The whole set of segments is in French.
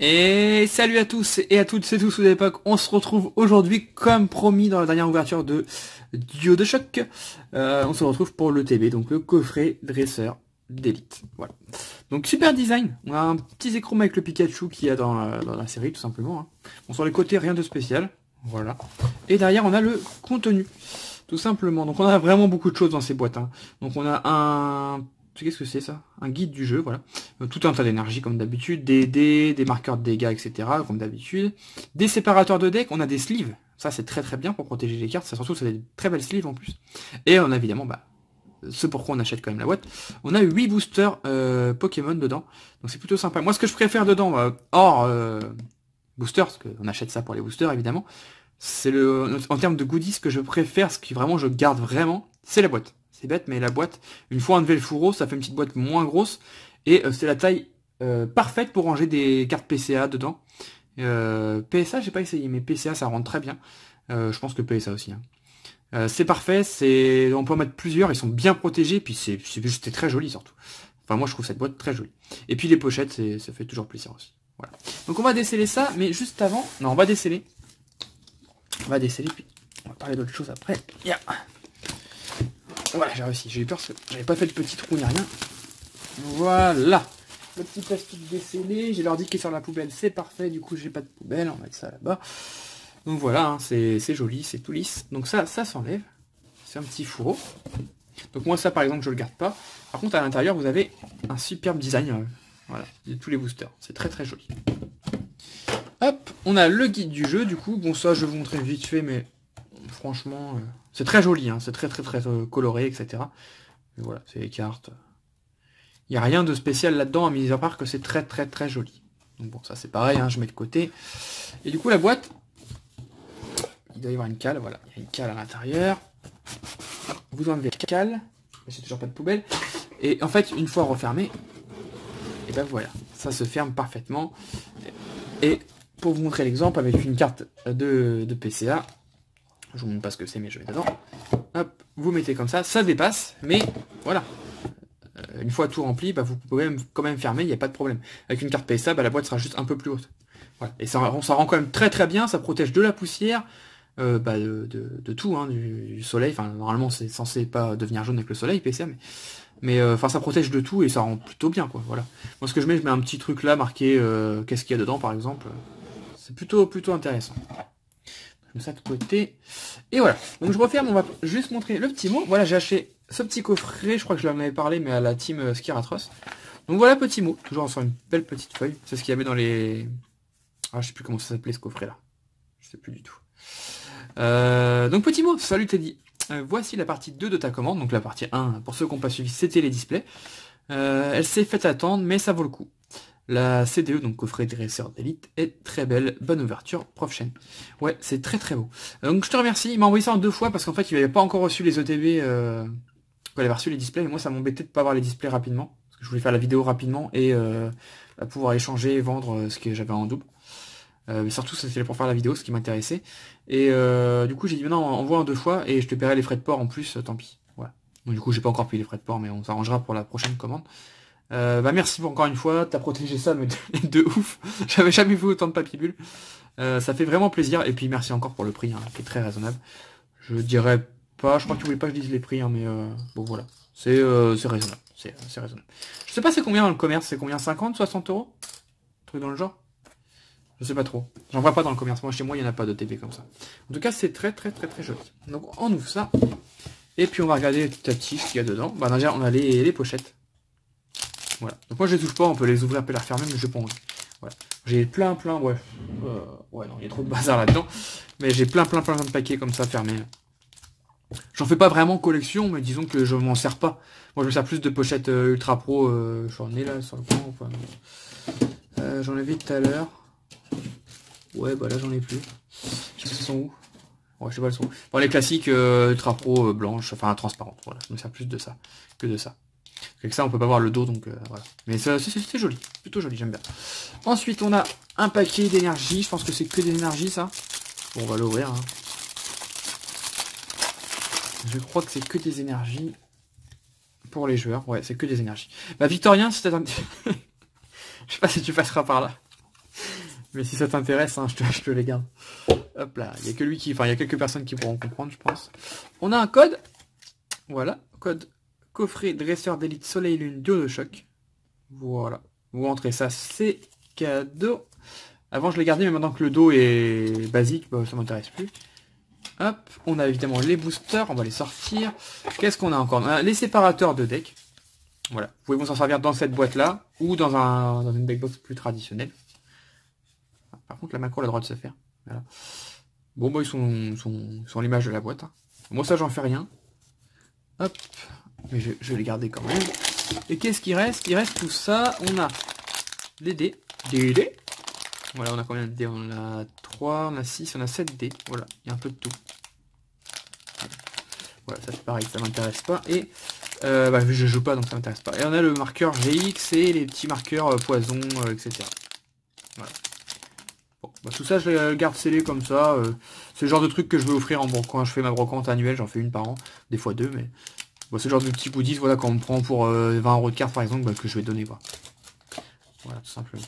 Et salut à tous et à toutes, c'est tous sous l'époque. On se retrouve aujourd'hui comme promis dans la dernière ouverture de Duo de choc. On se retrouve pour le TB, donc le coffret dresseur d'élite. Voilà. Donc super design. On a un petit écran avec le Pikachu qu'il y a dans la série tout simplement. Hein. Bon, sur les côtés rien de spécial. Voilà. Et derrière on a le contenu. Tout simplement. Donc on a vraiment beaucoup de choses dans ces boîtes. Hein. Donc on a un... Qu'est-ce que c'est ça? Un guide du jeu, voilà. Tout un tas d'énergie comme d'habitude, des dés, des marqueurs de dégâts, etc. comme d'habitude. Des séparateurs de deck, on a des sleeves. Ça c'est très très bien pour protéger les cartes. Ça surtout c'est des très belles sleeves en plus. Et on a évidemment, ce pourquoi on achète quand même la boîte. On a 8 boosters Pokémon dedans. Donc c'est plutôt sympa. Moi ce que je préfère dedans, hors booster, parce qu'on achète ça pour les boosters évidemment, c'est en termes de goodies, ce que je préfère, ce qui vraiment je garde vraiment, c'est la boîte. C'est bête, mais la boîte, une fois enlevé le fourreau, ça fait une petite boîte moins grosse. Et c'est la taille parfaite pour ranger des cartes PCA dedans. PSA, j'ai pas essayé, mais PCA, ça rentre très bien. Je pense que PSA aussi. Hein. C'est parfait, on peut en mettre plusieurs, ils sont bien protégés, et puis c'est très joli surtout. Enfin, moi, je trouve cette boîte très jolie. Et puis les pochettes, ça fait toujours plaisir aussi. Voilà. Donc on va déceler ça, mais juste avant... Non, on va déceler. Puis on va parler d'autre chose après. Yeah. Voilà, j'ai réussi. J'ai eu peur parce que j'avais pas fait de petit trou ni rien. Voilà. Le petit plastique décellé. J'ai l'ordi qui est sur la poubelle, c'est parfait. Du coup, j'ai pas de poubelle. On va mettre ça là-bas. Donc voilà, hein, c'est joli, c'est tout lisse. Donc ça s'enlève. C'est un petit fourreau. Donc moi, ça par exemple, je le garde pas. Par contre, à l'intérieur, vous avez un superbe design. Voilà, de tous les boosters. C'est très très joli. Hop, on a le guide du jeu. Du coup, bon, ça, je vais vous montrer vite fait, mais franchement... c'est très joli, hein, c'est très coloré, etc. Mais voilà, c'est les cartes. Il n'y a rien de spécial là-dedans, à mis à part que c'est très joli. Donc bon, ça c'est pareil, hein, je mets de côté. Et du coup, la boîte, il doit y avoir une cale, voilà. Il y a une cale à l'intérieur. Vous enlevez la cale, j'ai toujours pas de poubelle. Et en fait, une fois refermé, et ben voilà, ça se ferme parfaitement. Et pour vous montrer l'exemple, avec une carte de PCA, je vous montre pas ce que c'est, mais je mets dedans. Hop, vous mettez comme ça dépasse, mais voilà. Une fois tout rempli, vous pouvez quand même fermer, il n'y a pas de problème. Avec une carte PSA, la boîte sera juste un peu plus haute. Voilà. Et ça rend quand même très bien, ça protège de la poussière, de tout, hein, du soleil. Enfin, normalement, c'est censé pas devenir jaune avec le soleil, PSA, mais ça protège de tout et ça rend plutôt bien, quoi. Voilà. Moi, ce que je mets un petit truc là marqué qu'est-ce qu'il y a dedans, par exemple. C'est plutôt intéressant. Je mets ça de côté. Et voilà. Donc je referme, on va juste montrer le petit mot. Voilà, j'ai acheté ce petit coffret, je crois que je l'en avais parlé, mais à la team Skiratros. Donc voilà, petit mot, toujours sur une belle petite feuille. C'est ce qu'il y avait dans les... Ah, je sais plus comment ça s'appelait ce coffret là. Je sais plus du tout. Donc petit mot, salut Teddy. Voici la partie 2 de ta commande. Donc la partie 1, pour ceux qui n'ont pas suivi, c'était les displays. Elle s'est faite attendre, mais ça vaut le coup. La CDE, donc coffret dresseur d'élite, est très belle. Bonne ouverture, prof chaîne. Ouais, c'est très beau. Donc je te remercie. Il m'a envoyé ça en 2 fois parce qu'en fait, il n'avait pas encore reçu les ETB quand il avait reçu les displays. Et moi, ça m'embêtait de pas avoir les displays rapidement. Parce que je voulais faire la vidéo rapidement et pouvoir échanger et vendre ce que j'avais en double. Mais surtout, c'était pour faire la vidéo, ce qui m'intéressait. Et du coup, j'ai dit, non, envoie en 2 fois et je te paierai les frais de port en plus, tant pis. Voilà. Donc du coup, j'ai pas encore payé les frais de port, mais on s'arrangera pour la prochaine commande. Merci encore une fois, t'as protégé ça mais de ouf. J'avais jamais vu autant de papier bulle. Ça fait vraiment plaisir. Et puis merci encore pour le prix, hein, qui est très raisonnable. Je dirais pas, je crois que tu voulais pas que je dise les prix, hein, mais bon voilà. C'est raisonnable. C'est raisonnable. Je sais pas c'est combien dans le commerce, c'est combien, 50, 60 euros? Truc dans le genre? Je sais pas trop. J'en vois pas dans le commerce. Moi chez moi il n'y en a pas de TP comme ça. En tout cas c'est très joli. Donc on ouvre ça. Et puis on va regarder petit à petit ce qu'il y a dedans. Déjà on a les pochettes. Voilà. Donc moi je les touche pas, on peut les ouvrir et les refermer, mais je vais pas envie. Voilà. J'ai plein, bref. Ouais non, il y a trop de bazar là-dedans. Mais j'ai plein de paquets comme ça fermés. J'en fais pas vraiment collection, mais disons que je m'en sers pas. Moi je me sers plus de pochettes ultra pro. J'en ai là sur le coin ou pas. J'en avais tout à l'heure. Ouais là j'en ai plus. Je sais pas si sont où. Ouais je sais pas elles sont où. Bon les classiques ultra pro blanches, enfin transparentes. Voilà, je me sers plus de ça que de ça. Avec ça on peut pas voir le dos donc voilà. Mais c'est joli, plutôt joli, j'aime bien. Ensuite on a un paquet d'énergie, je pense que c'est que des énergies ça. Bon on va l'ouvrir. Hein. Je crois que c'est que des énergies pour les joueurs, ouais c'est que des énergies. Victorien, c'est un... je sais pas si tu passeras par là. Mais si ça t'intéresse, hein, je te les garde. Hop là, il y a que lui qui... Enfin, il y a quelques personnes qui pourront comprendre, je pense. On a un code. Voilà, code coffret dresseur d'élite soleil lune duo de choc. Voilà. Vous rentrez ça, c'est cadeau. Avant, je l'ai gardé, mais maintenant que le dos est basique, bah, ça m'intéresse plus. Hop, on a évidemment les boosters, on va les sortir. Qu'est-ce qu'on a encore? On a les séparateurs de deck. Voilà, vous pouvez vous en servir dans cette boîte-là, ou dans une deckbox plus traditionnelle. Par contre, la macro a le droit de se faire. Voilà. Bon, bah, ils sont l'image de la boîte. Hein. Moi, ça, j'en fais rien. Hop, mais je vais les garder quand même. Et qu'est-ce qui reste? Il reste tout ça. On a les dés. Des dés. Voilà, on a combien de dés? On a 3, on a 6, on a 7 dés. Voilà, il y a un peu de tout. Voilà, ça c'est pareil, ça m'intéresse pas. Et bah, je joue pas, donc ça m'intéresse pas. Et on a le marqueur GX et les petits marqueurs poison, etc. Voilà. Bon, bah, tout ça, je le garde scellé comme ça. C'est le genre de truc que je vais offrir quand je fais ma brocante annuelle. J'en fais une par an, des fois deux, mais bon, c'est le genre de petits goodies, voilà, quand on me prend pour 20 € de carte par exemple, bah, que je vais donner, quoi. Voilà, tout simplement.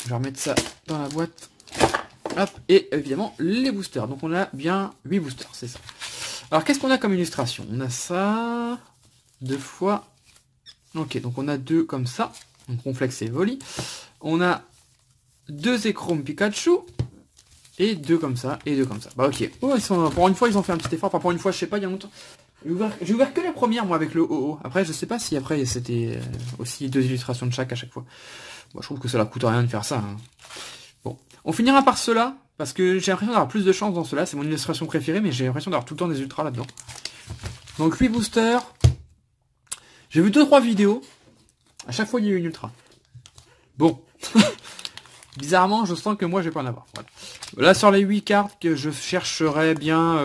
Je vais remettre ça dans la boîte. Hop, et évidemment, les boosters. Donc on a bien 8 boosters, c'est ça. Alors qu'est-ce qu'on a comme illustration? On a ça, 2 fois. Ok, donc on a 2 comme ça. Donc Ronflex et Voli. On a 2 Échrome Pikachu. Et 2 comme ça, et 2 comme ça. Bah ok. Oh, pour une fois, ils ont fait un petit effort. Enfin, pour une fois, je sais pas, il y a longtemps. J'ai ouvert que la première, moi, avec le OO. Après, je sais pas si après, c'était aussi 2 illustrations de chaque à chaque fois. Bon, je trouve que ça leur coûte rien de faire ça. Hein. Bon, on finira par cela, parce que j'ai l'impression d'avoir plus de chance dans cela. C'est mon illustration préférée, mais j'ai l'impression d'avoir tout le temps des ultras là-dedans. Donc 8 boosters. J'ai vu 2-3 vidéos. À chaque fois, il y a eu une ultra. Bon. Bizarrement, je sens que moi, je vais pas en avoir. Voilà. Là, sur les 8 cartes, que je chercherais bien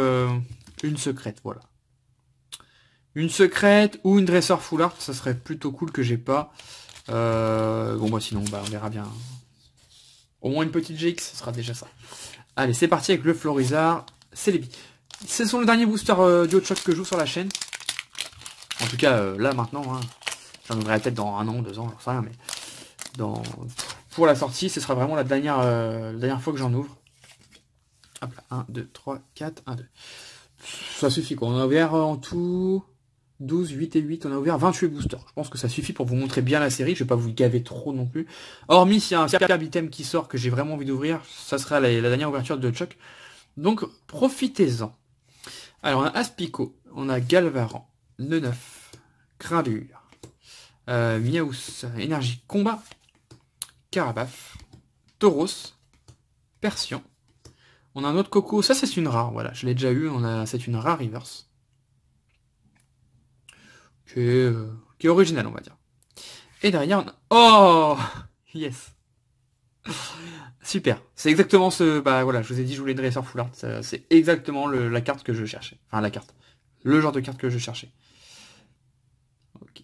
une secrète. Voilà. Une secrète ou une dresseur full art, ça serait plutôt cool que j'ai pas. Bon, bah sinon, bah, on verra bien. Au moins une petite GX, ce sera déjà ça. Allez, c'est parti avec le Florizard. C'est les billes. Ce sont les derniers boosters duo de choc que je joue sur la chaîne. En tout cas, là, maintenant. Hein, j'en ouvrirai peut-être dans 1 an, 2 ans, j'en sais rien, mais pour la sortie, ce sera vraiment la dernière fois que j'en ouvre. Hop là, 1, 2, 3, 4, 1, 2. Ça suffit, quoi. On a ouvert en tout 12, 8 et 8, on a ouvert 28 boosters. Je pense que ça suffit pour vous montrer bien la série, je vais pas vous gaver trop non plus. Hormis s'il y a un superbe item qui sort que j'ai vraiment envie d'ouvrir, ça sera la dernière ouverture de Chuck. Donc profitez-en. Alors on a Aspico, on a Galvaran, Neneuf, Crindure, Miaus, Énergie Combat, Carabaf, Tauros, Persian. On a un autre Coco, ça c'est une rare, voilà, je l'ai déjà eu, c'est une rare reverse. Qui est original, on va dire. Et derrière, on a... Oh yes. Super. C'est exactement ce... Bah voilà, je vous ai dit, je voulais dresseur full art. C'est exactement la carte que je cherchais. Enfin, la carte. Le genre de carte que je cherchais. Ok.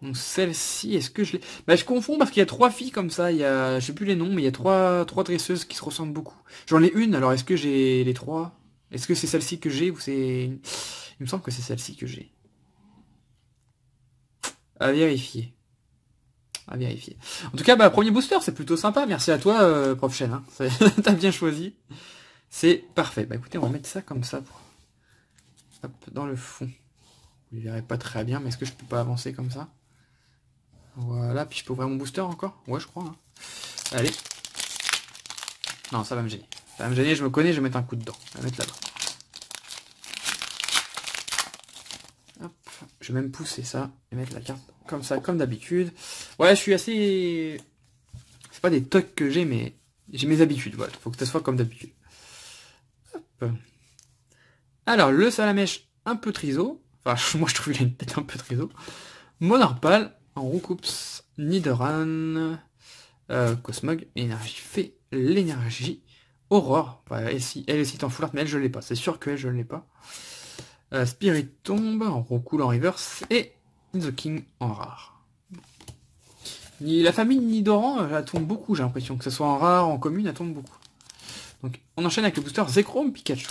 Donc celle-ci, est-ce que je l'ai... Bah je confonds parce qu'il y a 3 filles comme ça. Il y a... Je sais plus les noms, mais il y a 3 dresseuses qui se ressemblent beaucoup. J'en ai une, alors est-ce que j'ai les 3? Est-ce que c'est celle-ci que j'ai ou c'est... Il me semble que c'est celle-ci que j'ai. À vérifier. À vérifier. En tout cas, bah, premier booster, c'est plutôt sympa. Merci à toi, Prof Chen. Hein. T'as bien choisi. C'est parfait. Bah écoutez, on va mettre ça comme ça. Hop, dans le fond. Vous ne verrez pas très bien, mais est-ce que je peux pas avancer comme ça? Voilà, puis je peux ouvrir mon booster encore? Ouais, je crois. Hein. Allez. Non, ça va me gêner. Ça va me gêner, je me connais, je vais mettre un coup dedans. Je vais mettre là-bas. Je vais même pousser ça et mettre la carte comme ça, comme d'habitude. Ouais, je suis assez... C'est pas des tocs que j'ai, mais j'ai mes habitudes. Voilà, faut que ça soit comme d'habitude. Alors, le Salamèche un peu triso. Enfin, moi je trouve qu'il a une tête un peu triso. Monorpal, en Roucoups, Nidoran, Cosmog, Énergie Fée, l'énergie Aurore. Enfin, elle aussi est en full art, mais elle je l'ai pas. C'est sûr qu'elle je ne l'ai pas. Spirit Tombe en Roucoule en reverse et The King en rare. La famille Nidoran, elle tombe beaucoup, j'ai l'impression. Que ce soit en rare, en commune, elle tombe beaucoup. Donc on enchaîne avec le booster Zekrom Pikachu.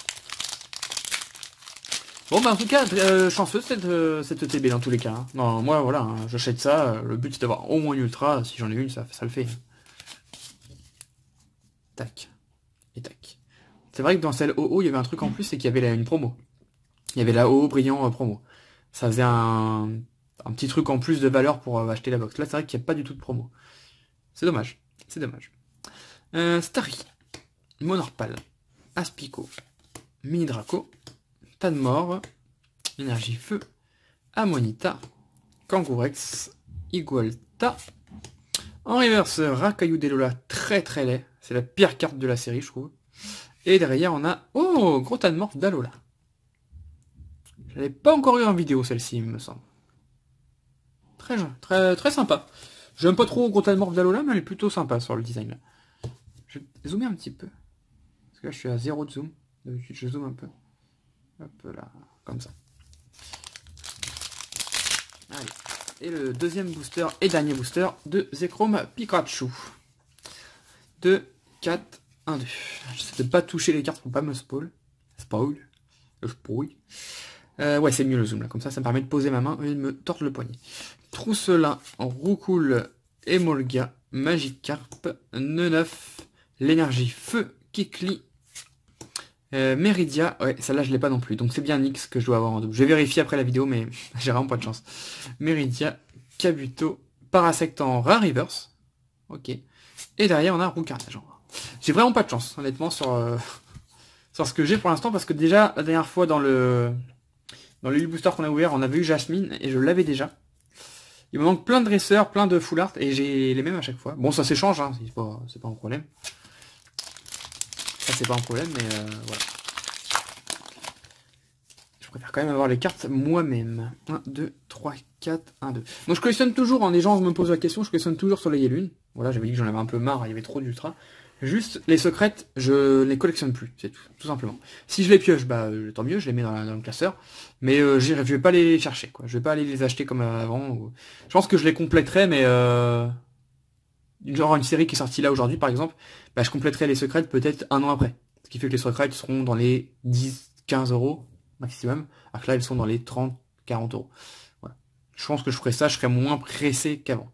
Bon bah en tout cas, chanceuse cette TB dans tous les cas. Hein. Non, moi voilà, hein, j'achète ça, le but c'est d'avoir au moins une ultra, si j'en ai une, ça le fait. Tac. Et tac. C'est vrai que dans celle OO, il y avait un truc en plus, c'est qu'il y avait une promo. Il y avait la OO brillant promo. Ça faisait un petit truc en plus de valeur pour acheter la box. Là, c'est vrai qu'il n'y a pas du tout de promo. C'est dommage. C'est dommage. Starry. Monorpal. Aspico. Mini Draco. Tadmor. Énergie Feu. Ammonita. Kangourex. Igualta. En reverse, Rakayu Delola, très très laid. C'est la pire carte de la série, je trouve. Et derrière, on a... Oh, gros Tadmorph d'Alola. Je l'avais pas encore eu en vidéo, celle-ci, il me semble. Très sympa. J'aime pas trop gros Tadmorph d'Alola, mais elle est plutôt sympa sur le design. Là. Je vais zoomer un petit peu. Parce que là, je suis à 0 de zoom. D'habitude, je zoome un peu. Hop là, comme ça. Allez. Et le deuxième booster et dernier booster de Zekrom Pikachu. 2, 4, 1, 2. J'essaie de pas toucher les cartes pour pas me spoil. Spoil. Ouais, c'est mieux le zoom là. Comme ça, ça me permet de poser ma main et de me tordre le poignet. Trousselin, Roucoule, Emolga, Magikarp, Neneuf, l'énergie Feu, Kikli, Meridia, ouais, celle-là je l'ai pas non plus, donc c'est bien Nyx que je dois avoir en double. Je vais vérifier après la vidéo, mais j'ai vraiment pas de chance. Meridia, Kabuto, Parasect en rare reverse, ok. Et derrière on a Roucarnage. J'ai vraiment pas de chance, honnêtement, sur ce que j'ai pour l'instant, parce que déjà, la dernière fois dans le 8 booster qu'on a ouvert, on avait eu Jasmine, et je l'avais déjà. Il me manque plein de dresseurs, plein de full art, et j'ai les mêmes à chaque fois. Bon, ça s'échange, hein, c'est pas un problème. Ça, c'est pas un problème, mais voilà. Je préfère quand même avoir les cartes moi-même. 1, 2, 3, 4, 1, 2. Donc je collectionne toujours, hein, les gens me posent la question, je collectionne toujours Soleil et Lune. Voilà, j'avais dit que j'en avais un peu marre, il y avait trop d'ultra. Juste, les secrètes, je les collectionne plus, c'est tout simplement. Si je les pioche, bah tant mieux, je les mets dans le classeur. Mais je vais pas les chercher, quoi. Je vais pas aller les acheter comme avant. Je pense que je les compléterai, mais genre une série qui est sortie là aujourd'hui, par exemple, bah je compléterai les secrètes peut-être un an après. Ce qui fait que les secrètes seront dans les 10, 15 euros maximum. Alors que là, elles sont dans les 30, 40 euros. Voilà. Je pense que je ferai ça, je serai moins pressé qu'avant.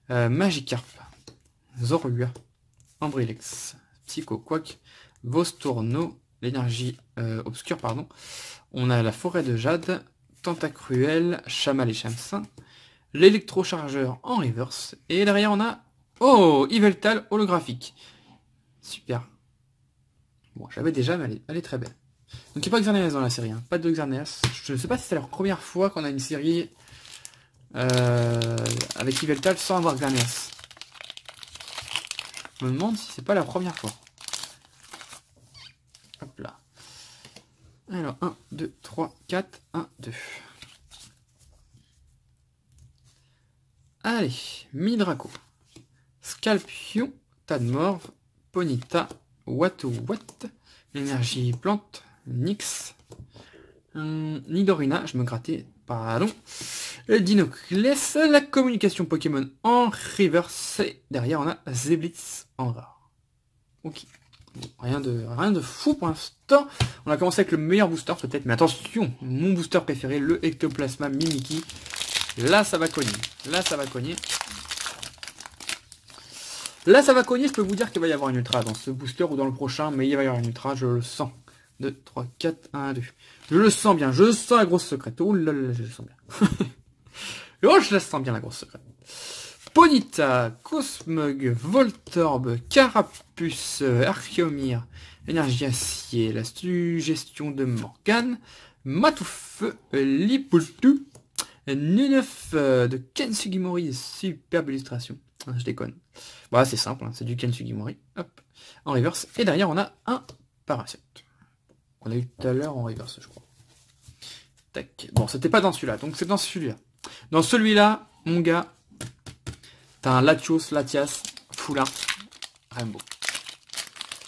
Magikarp, Zorua, Ambrilex, Psycho Quack, Vostourno, l'énergie obscure, pardon. On a la forêt de jade, Tentacruel, Chamal et Chamsin, l'électrochargeur en reverse. Et derrière, on a... Oh, Yveltal holographique. Super. Bon, j'avais déjà, mais elle est très belle. Donc il n'y a pas de Xerneas dans la série, hein. Pas de Xerneas. Je ne sais pas si c'est la première fois qu'on a une série avec Yveltal sans avoir Xerneas. Je me demande si c'est pas la première fois. Hop là. Alors, 1, 2, 3, 4, 1, 2. Allez, Midraco, Scalpion, Tadmorph, Ponyta, Watouat, l'énergie plante, Nyx, Nidorina, je me grattais, pardon, Dinoclès, la communication Pokémon en reverse, et derrière on a Zeblitz en rare. Ok. Rien de fou pour l'instant. On a commencé avec le meilleur booster peut-être, mais attention, mon booster préféré, le Ectoplasma Mimikyu. Là ça va cogner. Là ça va cogner. Là ça va cogner, je peux vous dire qu'il va y avoir une ultra dans ce booster ou dans le prochain, mais il va y avoir une ultra, je le sens. 2, 3, 4, 1, 2. Je le sens bien, je sens la grosse secrète. Oh là là, je le sens bien. Oh, je la sens bien la grosse secrète. Ponyta, Cosmog, Voltorb, Carapuce, Archeomir, Énergie Acier, la suggestion de Morgane, Matouf, Lipoutou, Neneuf de Ken Sugimori, superbe illustration. Je déconne. Voilà, c'est simple, hein, c'est du Ken Sugimori. Hop, en reverse. Et derrière, on a un Parasect. On a eu tout à l'heure en reverse, je crois. Tac. Bon, c'était pas dans celui-là, donc c'est dans celui-là. Dans celui-là, mon gars, t'as un Latias, Full Art, Rainbow.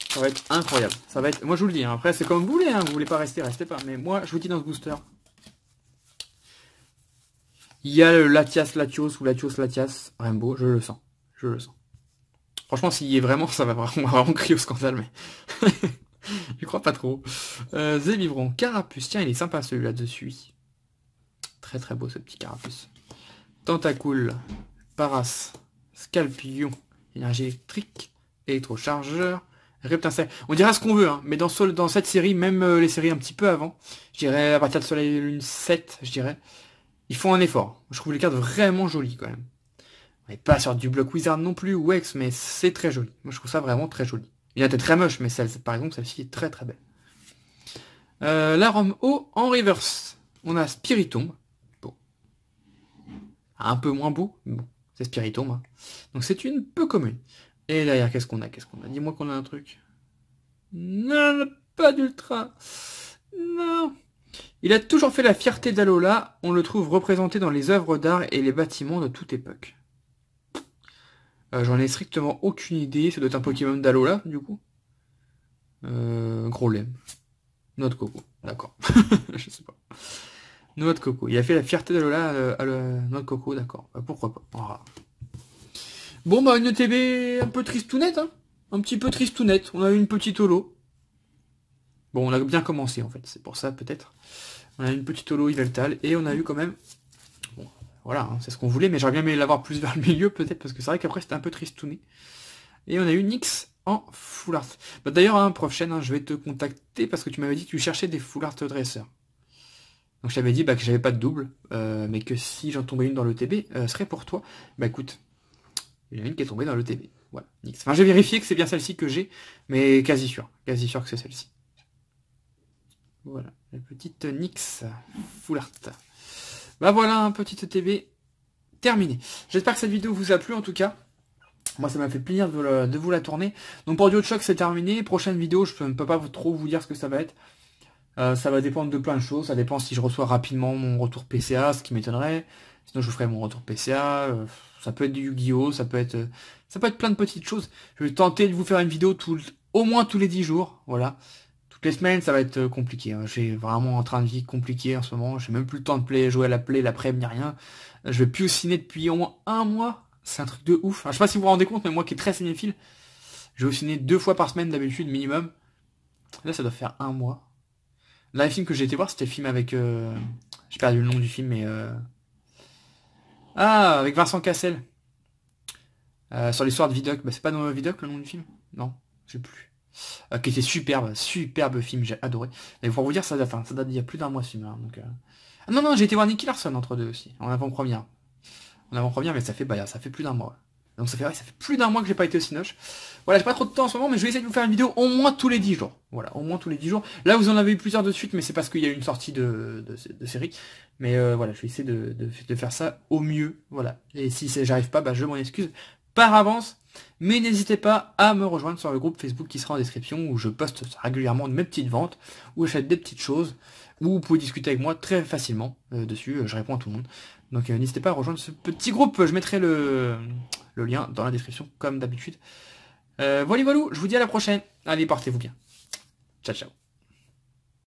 Ça va être incroyable. Ça va être. Moi je vous le dis, hein. Après c'est comme vous voulez, hein. Vous voulez pas rester, restez pas. Mais moi je vous dis dans ce booster. Il y a le Latias ou Latias Rainbow, je le sens. Je le sens. Franchement, s'il y est vraiment, ça va vraiment crier au scandale, mais. Je crois pas trop. Zébivron, Carapuce. Tiens, il est sympa celui-là dessus. Très très beau ce petit Carapuce. Tentacool, Paras, Scalpion, énergie électrique, électrochargeur, On dira ce qu'on veut, hein, mais dans cette série, même les séries un petit peu avant, je dirais à partir de Soleil et Lune 7, je dirais, ils font un effort. Je trouve les cartes vraiment jolies quand même. Mais pas sur du bloc Wizard non plus, ou X, mais c'est très joli. Moi je trouve ça vraiment très joli. Il y en a très moche, mais par exemple celle-ci est très très belle. La Rome O en reverse. On a Spiritomb. Bon. Un peu moins beau, mais bon, c'est Spiritomb. Hein. Donc c'est une peu commune. Et derrière, qu'est-ce qu'on a? Dis-moi qu'on a un truc. Non, pas d'ultra. Non. Il a toujours fait la fierté d'Alola. On le trouve représenté dans les œuvres d'art et les bâtiments de toute époque. J'en ai strictement aucune idée. Ça doit être un Pokémon d'Alola, du coup. Gros lemme. Noix de coco. D'accord. Je sais pas. Noix de coco. Il a fait la fierté d'Alola à la noix de coco, d'accord. Pourquoi pas. Voilà. Bon, bah, une TB un peu tristounette, hein. Un petit peu tristounette. On a eu une petite holo. Bon, on a bien commencé, en fait. C'est pour ça, peut-être. On a eu une petite holo Yveltal. Et on a eu quand même... Bon, voilà, hein, c'est ce qu'on voulait. Mais j'aurais bien aimé l'avoir plus vers le milieu, peut-être. Parce que c'est vrai qu'après, c'était un peu tristouné. Et on a eu Nyx en full art. Bah, d'ailleurs, hein, prochaine, hein, je vais te contacter. Parce que tu m'avais dit que tu cherchais des full art dresseurs. Donc, je t'avais dit que j'avais pas de double. Mais que si j'en tombais une dans le TB, ce serait pour toi. Bah, écoute... Il y en a une qui est tombée dans le TB. Voilà. Enfin, j'ai vérifié que c'est bien celle-ci que j'ai, mais quasi sûr. Quasi sûr que c'est celle-ci. Voilà. La petite Nyx full art. Bah voilà, un petit TB terminé. J'espère que cette vidéo vous a plu en tout cas. Moi, ça m'a fait plaisir de vous la tourner. Donc pour Duo de Choc, c'est terminé. Prochaine vidéo, je ne peux pas trop vous dire ce que ça va être. Ça va dépendre de plein de choses. Ça dépend si je reçois rapidement mon retour PCA, ce qui m'étonnerait. Sinon, je vous ferai mon retour PCA. Ça peut être du Yu-Gi-Oh! Ça peut être plein de petites choses. Je vais tenter de vous faire une vidéo au moins tous les 10 jours. Voilà. Toutes les semaines, ça va être compliqué. Hein. J'ai vraiment un train de vie compliqué en ce moment. J'ai même plus le temps de jouer à la play, l'après-midi, ni rien. Je vais plus au ciné depuis au moins un mois. C'est un truc de ouf. Alors, je sais pas si vous vous rendez compte, mais moi qui est très cinéphile, je vais au ciné 2 fois par semaine d'habitude, minimum. Là, ça doit faire un mois. Là, le film que j'ai été voir, c'était le film avec... J'ai perdu le nom du film, mais... Ah, avec Vincent Cassel. Sur l'histoire de Vidocq. Bah, c'est pas Vidocq le nom du film? Non, je sais plus. Qui était superbe film, j'ai adoré. Mais pour vous dire, ça date d'il y a plus d'un mois ce film. Hein, donc, Ah non, j'ai été voir Nicky Larson entre deux aussi, en avant-première. Mais ça fait plus d'un mois. Donc ça fait plus d'un mois que j'ai pas été au Cinoche. Voilà, j'ai pas trop de temps en ce moment, mais je vais essayer de vous faire une vidéo au moins tous les 10 jours. Voilà, au moins tous les 10 jours. Là, vous en avez eu plusieurs de suite, mais c'est parce qu'il y a eu une sortie de série. Mais voilà, je vais essayer de faire ça au mieux. Voilà. Et si j'arrive pas, bah, je m'en excuse par avance. Mais n'hésitez pas à me rejoindre sur le groupe Facebook qui sera en description, où je poste régulièrement de mes petites ventes, où j'achète des petites choses, où vous pouvez discuter avec moi très facilement dessus. Je réponds à tout le monde. Donc n'hésitez pas à rejoindre ce petit groupe. Je mettrai le lien dans la description comme d'habitude. Voilà, je vous dis à la prochaine. Allez, portez-vous bien. Ciao, ciao.